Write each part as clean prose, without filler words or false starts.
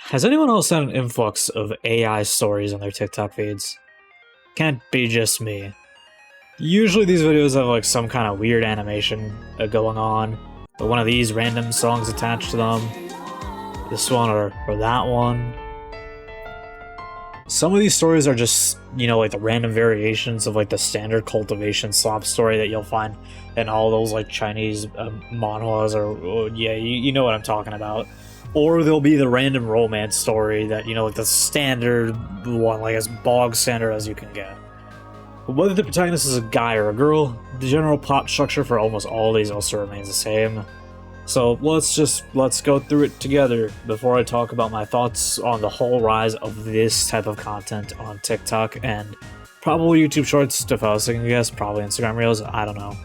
Has anyone else had an influx of AI stories on their TikTok feeds? Can't be just me. Usually these videos have like some kind of weird animation going on, but one of these random songs attached to them, this one or that one. Some of these stories are just, you know, like the random variations of like the standard cultivation slop story that you'll find in all those like Chinese manhwas or yeah, you know what I'm talking about. Or there'll be the random romance story that, you know, like the standard one, like as bog standard as you can get. But whether the protagonist is a guy or a girl, the general plot structure for almost all of these also remains the same. So let's go through it together before I talk about my thoughts on the whole rise of this type of content on TikTok and probably YouTube Shorts, if I was thinking, guess, probably Instagram Reels, I don't know.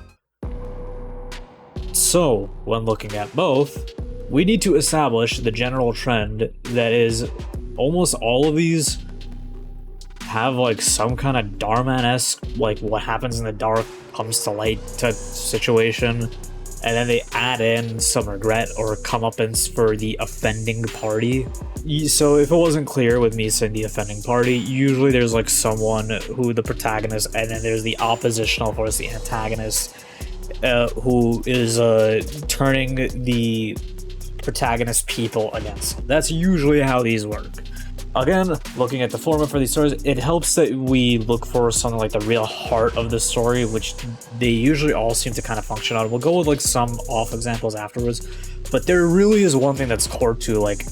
So, when looking at both, we need to establish the general trend that is almost all of these have like some kind of Dharma-esque, like what happens in the dark comes to light type situation, and then they add in some regret or comeuppance for the offending party. So if it wasn't clear with me saying the offending party, usually there's like someone who the protagonist, and then there's the oppositional force, the antagonist, who is turning the protagonist people against. That's usually how these work. Again, looking at the format for these stories, it helps that we look for something like the real heart of the story, which they usually all seem to kind of function on. We'll go with like some off examples afterwards, but there really is one thing that's core to, like,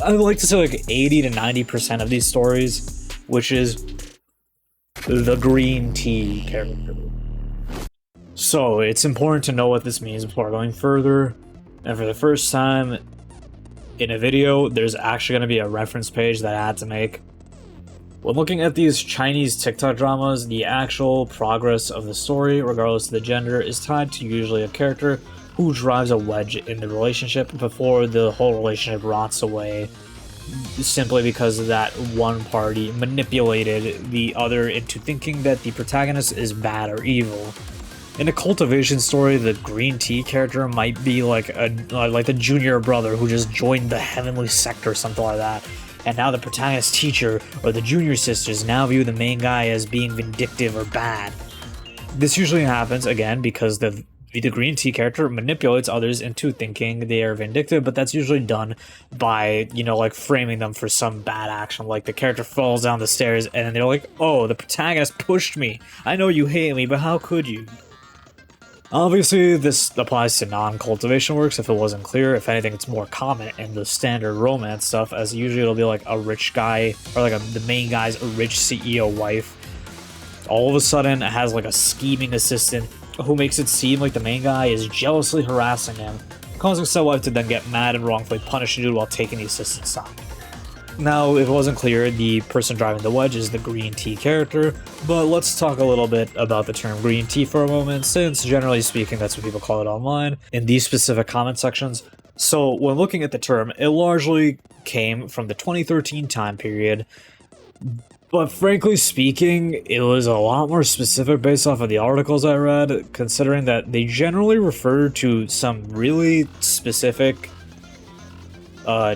I would like to say like 80 to 90% of these stories, which is the green tea character. So it's important to know what this means before going further. And for the first time in a video, there's actually going to be a reference page that I had to make. When looking at these Chinese TikTok dramas, the actual progress of the story, regardless of the gender, is tied to usually a character who drives a wedge in the relationship before the whole relationship rots away, simply because of that one party manipulated the other into thinking that the protagonist is bad or evil. In a cultivation story, the green tea character might be like the junior brother who just joined the heavenly sect or something like that, and now the protagonist teacher or the junior sisters now view the main guy as being vindictive or bad. This usually happens, again, because the green tea character manipulates others into thinking they are vindictive, but that's usually done by, you know, like framing them for some bad action. Like the character falls down the stairs and then they're like, oh, the protagonist pushed me. I know you hate me, but how could you? Obviously, this applies to non-cultivation works if it wasn't clear. If anything, it's more common in the standard romance stuff, as usually it'll be like a rich guy, or like the main guy's a rich CEO wife. All of a sudden, it has like a scheming assistant who makes it seem like the main guy is jealously harassing him, causing said wife to then get mad and wrongfully punish the dude while taking the assistant's side. Now, if it wasn't clear, the person driving the wedge is the green tea character, but let's talk a little bit about the term green tea for a moment, since generally speaking that's what people call it online in these specific comment sections. So when looking at the term, it largely came from the 2013 time period, but frankly speaking, it was a lot more specific based off of the articles I read, considering that they generally refer to some really specific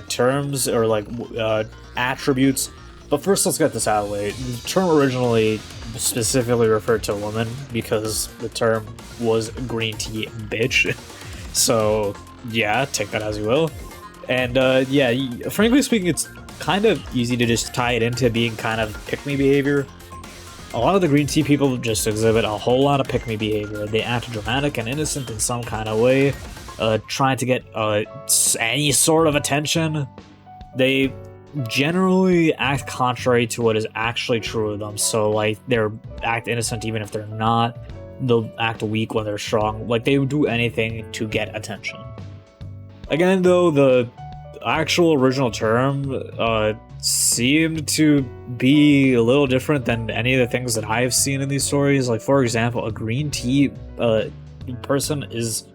terms or like attributes. But first, let's get this out of the way. The term originally specifically referred to a woman because the term was green tea bitch. So yeah, take that as you will. And yeah, frankly speaking, it's kind of easy to just tie it into being kind of pick-me behavior. A lot of the green tea people just exhibit a whole lot of pick-me behavior. They act dramatic and innocent in some kind of way, trying to get any sort of attention. They generally act contrary to what is actually true of them. So like they're act innocent even if they're not. They'll act weak when they're strong. Like they would do anything to get attention. Again, though, the actual original term seemed to be a little different than any of the things that I have seen in these stories. Like for example, a green tea person is,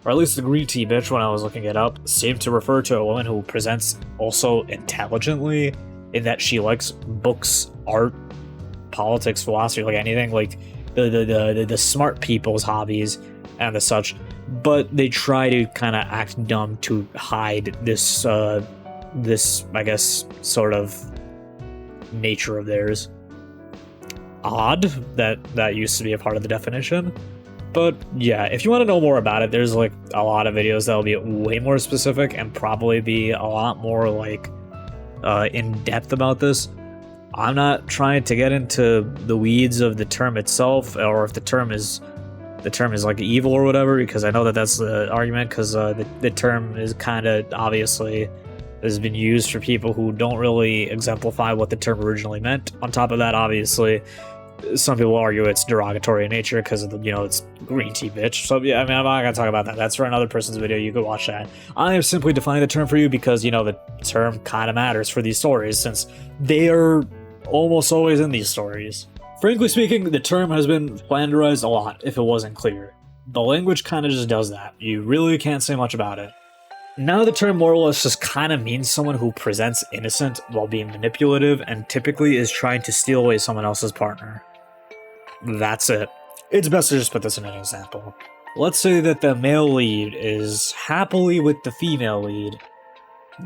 or at least the green tea bitch when I was looking it up, seemed to refer to a woman who presents also intelligently, in that she likes books, art, politics, philosophy, like anything, like the smart people's hobbies and the such. But they try to kind of act dumb to hide this this, I guess, sort of nature of theirs. Odd that used to be a part of the definition. But yeah, if you want to know more about it, there's like a lot of videos that'll be way more specific and probably be a lot more like in depth about this. I'm not trying to get into the weeds of the term itself, or if the term is like evil or whatever, because I know that that's the argument, because the term is kind of obviously has been used for people who don't really exemplify what the term originally meant. On top of that, obviously, some people argue it's derogatory in nature because of the, it's green tea bitch. So yeah, I mean, I'm not gonna talk about that. That's for another person's video. You could watch that. I am simply defining the term for you because, the term kind of matters for these stories, since they are almost always in these stories. Frankly speaking, the term has been flanderized a lot if it wasn't clear. The language kind of just does that. You really can't say much about it. Now the term more or less just kind of means someone who presents innocent while being manipulative and typically is trying to steal away someone else's partner. That's it. It's best to just put this in an example. Let's say that the male lead is happily with the female lead.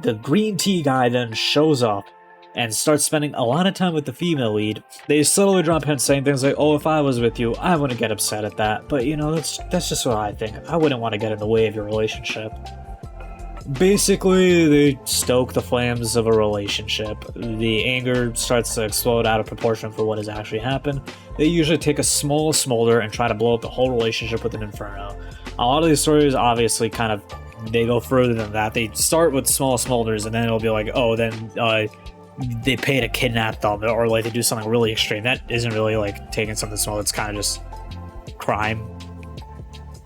The green tea guy then shows up and starts spending a lot of time with the female lead. They subtly drop hints saying things like, oh, if I was with you, I wouldn't get upset at that. But that's just what I think. I wouldn't want to get in the way of your relationship. Basically, they stoke the flames of a relationship. The anger starts to explode out of proportion for what has actually happened. They usually take a small smolder and try to blow up the whole relationship with an inferno. A lot of these stories obviously they go further than that. They start with small smolders and then it'll be like, oh, then they pay to kidnap them, or like they do something really extreme. That isn't really like taking something small, it's kind of just crime.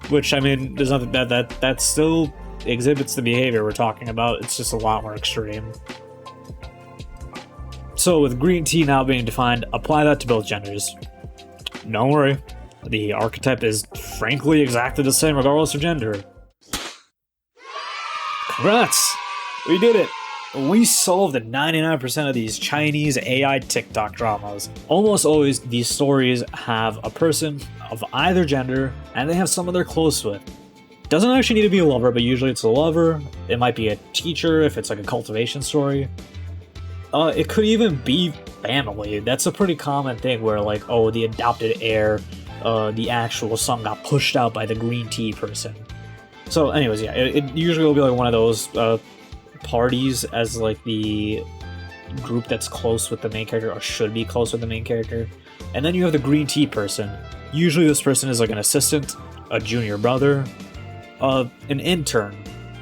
Which, I mean, there's nothing that still exhibits the behavior we're talking about. It's just a lot more extreme. So with green tea now being defined, apply that to both genders. Don't worry, the archetype is frankly exactly the same regardless of gender. Congrats! We did it! We solved 99% of these Chinese AI TikTok dramas. Almost always, these stories have a person of either gender, and they have someone they're close with. Doesn't actually need to be a lover, but usually it's a lover. It might be a teacher if it's like a cultivation story. It could even be family. That's a pretty common thing where like, oh, the adopted heir, the actual son got pushed out by the green tea person. So anyways, yeah, it usually will be like one of those parties as like the group that's close with the main character, or should be close with the main character. And then you have the green tea person. Usually this person is like an assistant, a junior brother, an intern,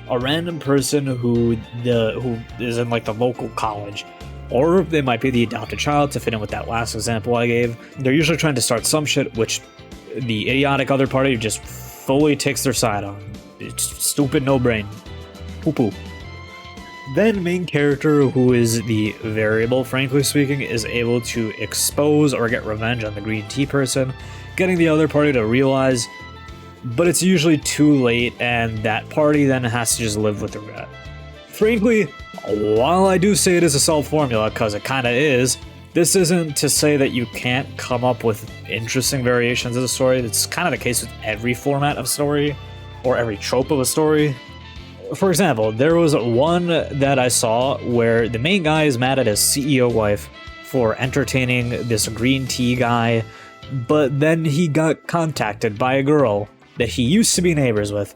a random person who is in like the local college, or they might be the adopted child to fit in with that last example I gave. They're usually trying to start some shit which the idiotic other party just fully takes their side on. It's stupid, no brain. Poo-poo. Then main character, who is the variable, frankly speaking, is able to expose or get revenge on the green tea person, getting the other party to realize, but it's usually too late, and that party then has to just live with the regret. Frankly, while I do say it is a solved formula, because it kinda is, this isn't to say that you can't come up with interesting variations of the story. It's kind of the case with every format of story, or every trope of a story. For example, there was one that I saw where the main guy is mad at his CEO wife for entertaining this green tea guy, but then he got contacted by a girl that he used to be neighbors with,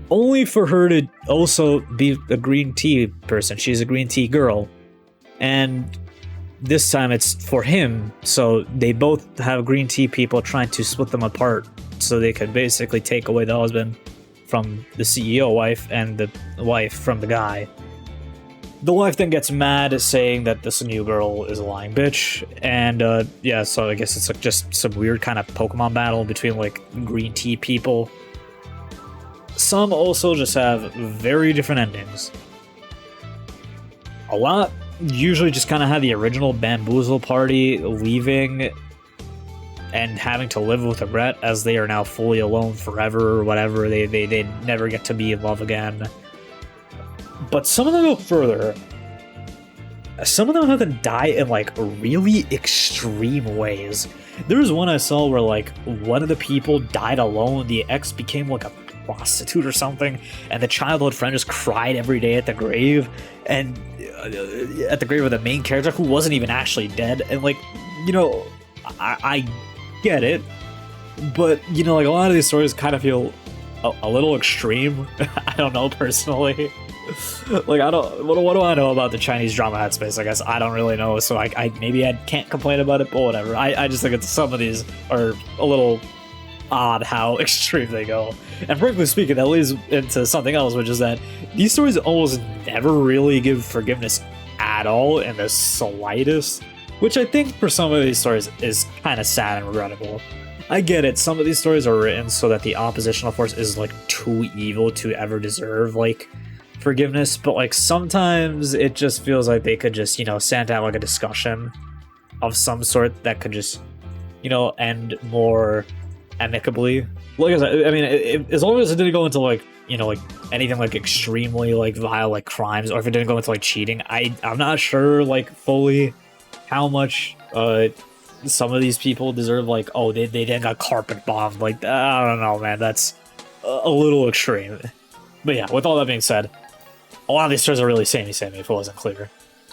only for her to also be a green tea person. She's a green tea girl. And this time it's for him, so they both have green tea people trying to split them apart so they could basically take away the husband from the CEO wife and the wife from the guy. The wife then gets mad, saying that this new girl is a lying bitch, and yeah, so I guess it's like just some weird kind of Pokemon battle between like green tea people. Some also just have very different endings. A lot usually just kind of have the original Bamboozle party leaving and having to live with regret as they are now fully alone forever or whatever. They never get to be in love again. But some of them go further. Some of them have to die in like really extreme ways. There was one I saw where like one of the people died alone. The ex became like a prostitute or something, and the childhood friend just cried every day at the grave, and at the grave of the main character who wasn't even actually dead. And like, you know, I get it, but you know, like a lot of these stories kind of feel a little extreme. I don't know, personally. Like, I don't, what do I know about the Chinese drama headspace? I guess I don't really know, so I maybe I can't complain about it, but whatever. I just think some of these are a little odd how extreme they go. And frankly speaking, that leads into something else, which is that these stories almost never really give forgiveness at all in the slightest, which I think for some of these stories is kind of sad and regrettable. I get it, some of these stories are written so that the oppositional force is like too evil to ever deserve like forgiveness, but like sometimes it just feels like they could just, you know, send out like a discussion of some sort that could just, you know, end more amicably. Like I said, I mean, as long as it didn't go into like, you know, like anything like extremely like vile like crimes, or if it didn't go into like cheating, I'm not sure like fully how much some of these people deserve, like, oh, they then got carpet bombed, like, I don't know, man, that's a little extreme. But yeah, with all that being said, a lot of these stories are really samey if it wasn't clear.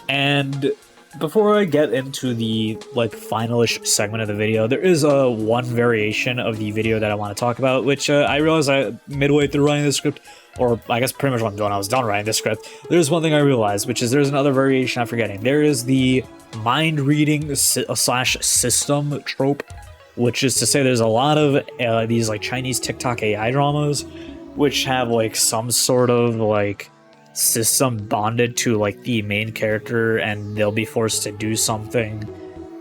And before I get into the like finalish segment of the video, there is one variation of the video that I want to talk about, which I realized midway through writing the script, or I guess pretty much when I was done writing the script, there's one thing I realized, which is there's another variation I'm forgetting. There is the mind reading slash system trope, which is to say there's a lot of these like Chinese TikTok AI dramas, which have like some sort of like system bonded to like the main character, and they'll be forced to do something,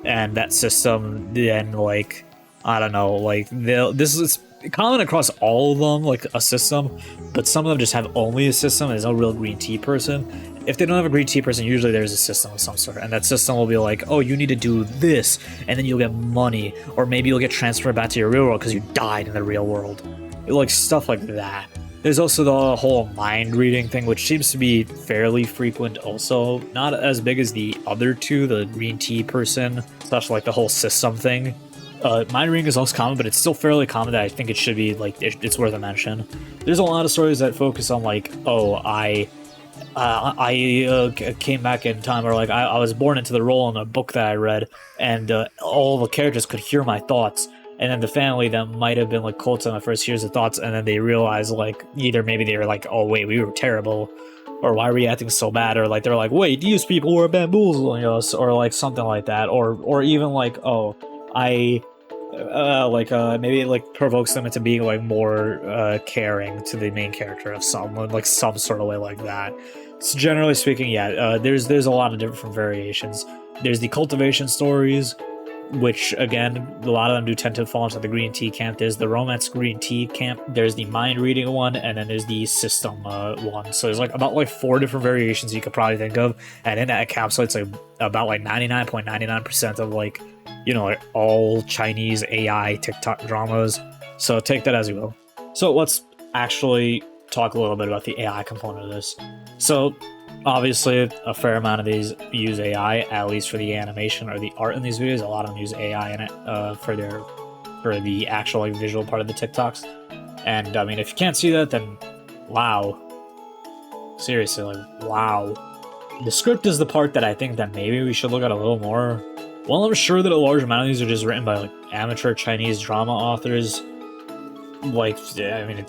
and that system then, like, I don't know, like this is common across all of them, like a system, but some of them just have only a system. There's no real green tea person. If they don't have a green tea person, usually there's a system of some sort, and that system will be like, oh, you need to do this, and then you'll get money, or maybe you'll get transferred back to your real world because you died in the real world, like stuff like that. There's also the whole mind reading thing, which seems to be fairly frequent also. Not as big as the other two, the green tea person, slash like the whole system thing. Mind reading is also common, but it's still fairly common that I think it should be, like, it's worth a mention. There's a lot of stories that focus on, like, oh, I came back in time, or like I was born into the role in a book that I read, and all the characters could hear my thoughts. And then the family that might have been like close on the first hears the thoughts, and then they realize, like, either maybe they were like, oh wait, we were terrible, or why were we acting so bad, or like they're like, wait, these people were bamboozling us, or like something like that, or even like, oh, maybe it like provokes them into being like more caring to the main character of someone, like some sort of way like that. So generally speaking, yeah, there's a lot of different variations. There's the cultivation stories, which again, a lot of them do tend to fall into the green tea camp. There's the romance green tea camp, there's the mind reading one, and then there's the system one. So there's like about like 4 different variations you could probably think of, and in that encapsulates like about like 99.99% of like, you know, like all Chinese AI TikTok dramas. So take that as you will. So let's actually talk a little bit about the AI component of this. So obviously, a fair amount of these use AI, at least for the animation or the art in these videos. A lot of them use AI in it for the actual like visual part of the TikToks. And I mean, if you can't see that, then wow, seriously, like wow. The script is the part that I think that maybe we should look at a little more. While I'm sure that a large amount of these are just written by like amateur Chinese drama authors, like, I mean,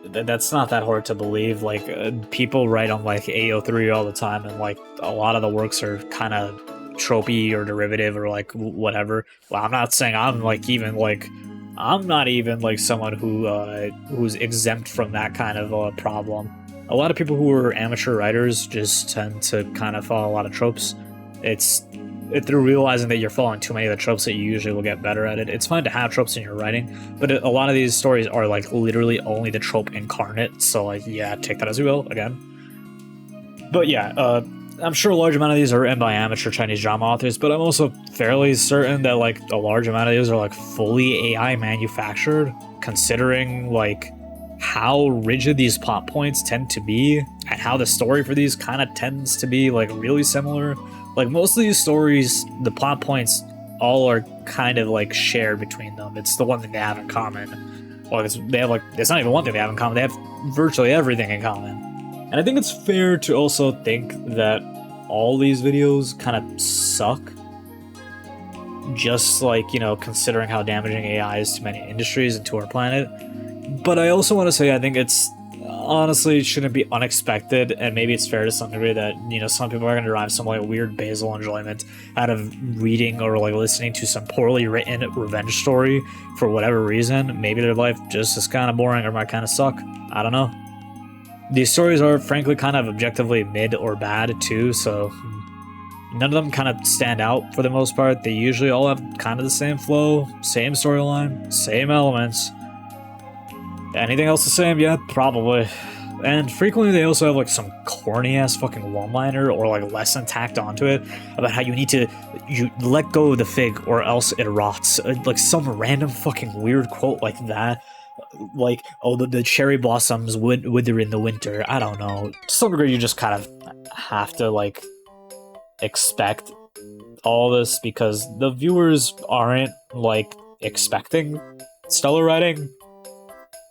that's not that hard to believe. Like, people write on like AO3 all the time, and like a lot of the works are kind of tropey or derivative or like whatever. Well, I'm not saying I'm like even like, I'm not even like someone who's exempt from that kind of problem. A lot of people who are amateur writers just tend to kind of follow a lot of tropes. Through realizing that you're following too many of the tropes that you usually will get better at it. It's fine to have tropes in your writing, but a lot of these stories are like literally only the trope incarnate, so like, yeah, take that as you will, again. But yeah, I'm sure a large amount of these are written by amateur Chinese drama authors, but I'm also fairly certain that like a large amount of these are like fully AI manufactured, considering like how rigid these plot points tend to be, and how the story for these kind of tends to be like really similar. Like, most of these stories, the plot points all are kind of like shared between them. It's the one thing they have in common. Well, they have like, it's not even one thing they have in common, they have virtually everything in common. And I think it's fair to also think that all these videos kind of suck. Just like, you know, considering how damaging AI is to many industries and to our planet. But I also want to say I think it's honestly shouldn't be unexpected, and maybe it's fair to some degree that, you know, some people are going to derive some like weird basal enjoyment out of reading or like listening to some poorly written revenge story for whatever reason. Maybe their life just is kind of boring or might kind of suck. I don't know. These stories are frankly kind of objectively mid or bad too, so none of them kind of stand out for the most part. They usually all have kind of the same flow, same storyline, same elements. Anything else the same? Yeah, probably. And frequently they also have like some corny ass fucking one-liner or like lesson tacked onto it about how you let go of the fig or else it rots. Like some random fucking weird quote like that. Like, oh, the cherry blossoms wither in the winter. I don't know. To some degree you just kind of have to like expect all this because the viewers aren't like expecting stellar writing.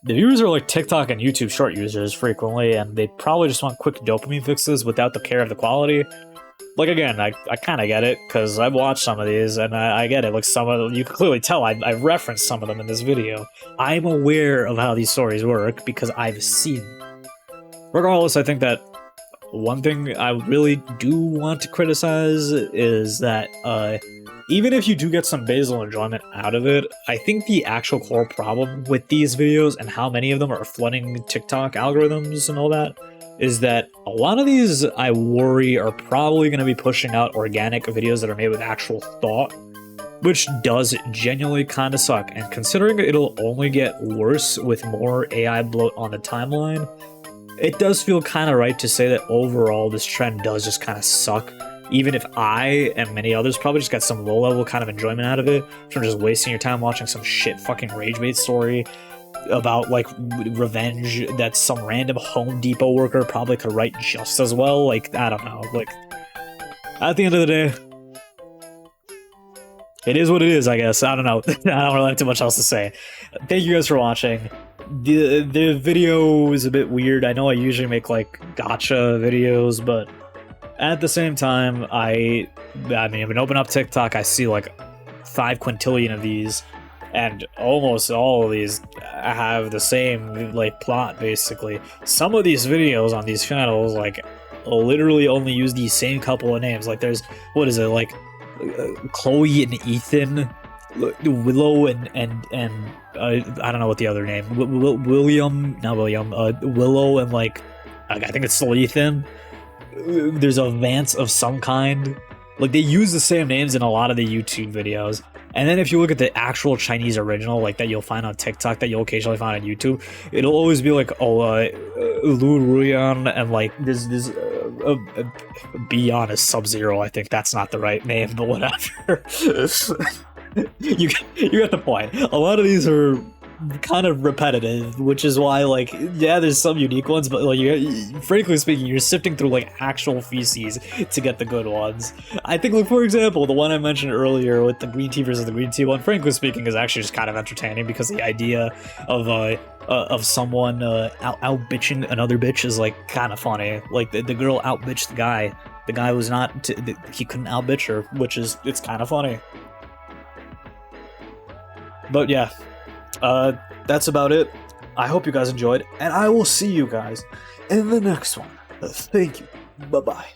The viewers are like TikTok and YouTube short users frequently, and they probably just want quick dopamine fixes without the care of the quality. Like, again, I kind of get it, because I've watched some of these, and I get it. Like, some of them, you can clearly tell I referenced some of them in this video. I'm aware of how these stories work, because I've seen them. Regardless, I think that one thing I really do want to criticize is that, even if you do get some basal enjoyment out of it, I think the actual core problem with these videos and how many of them are flooding TikTok algorithms and all that is that a lot of these, I worry, are probably going to be pushing out organic videos that are made with actual thought, which does genuinely kind of suck. And considering it'll only get worse with more AI bloat on the timeline, it does feel kind of right to say that overall this trend does just kind of suck. Even if I and many others probably just got some low-level kind of enjoyment out of it from just wasting your time watching some shit fucking rage bait story about like revenge that some random Home Depot worker probably could write just as well. Like, I don't know. Like, at the end of the day, it is what it is, I guess. I don't know. I don't really have too much else to say. Thank you guys for watching. The video is a bit weird. I know I usually make like gotcha videos, but at the same time, I mean, when I open up TikTok, I see like 5 quintillion of these, and almost all of these have the same like plot, basically. Some of these videos on these channels like literally only use these same couple of names. Like there's, what is it, like Chloe and Ethan, Willow and I don't know what the other name, Willow and like, I think it's still Ethan. There's a Vance of some kind. Like, they use the same names in a lot of the YouTube videos. And then if you look at the actual Chinese original, like, that you'll find on TikTok, that you'll occasionally find on YouTube, it'll always be like, oh, Lu Ruyan, and like, this Beyond is Sub-Zero, I think that's not the right name, but whatever. you get the point. A lot of these are kind of repetitive, which is why, like, yeah, there's some unique ones, but like, frankly speaking, you're sifting through like actual feces to get the good ones. I think, like, for example, the one I mentioned earlier with the green tea versus the green tea one, frankly speaking, is actually just kind of entertaining because the idea of someone out bitching another bitch is like kind of funny. Like the girl out bitched the guy. The guy was not. He couldn't out bitch her, which is, it's kind of funny. But yeah. That's about it. I hope you guys enjoyed, and I will see you guys in the next one. Thank you. Bye-bye.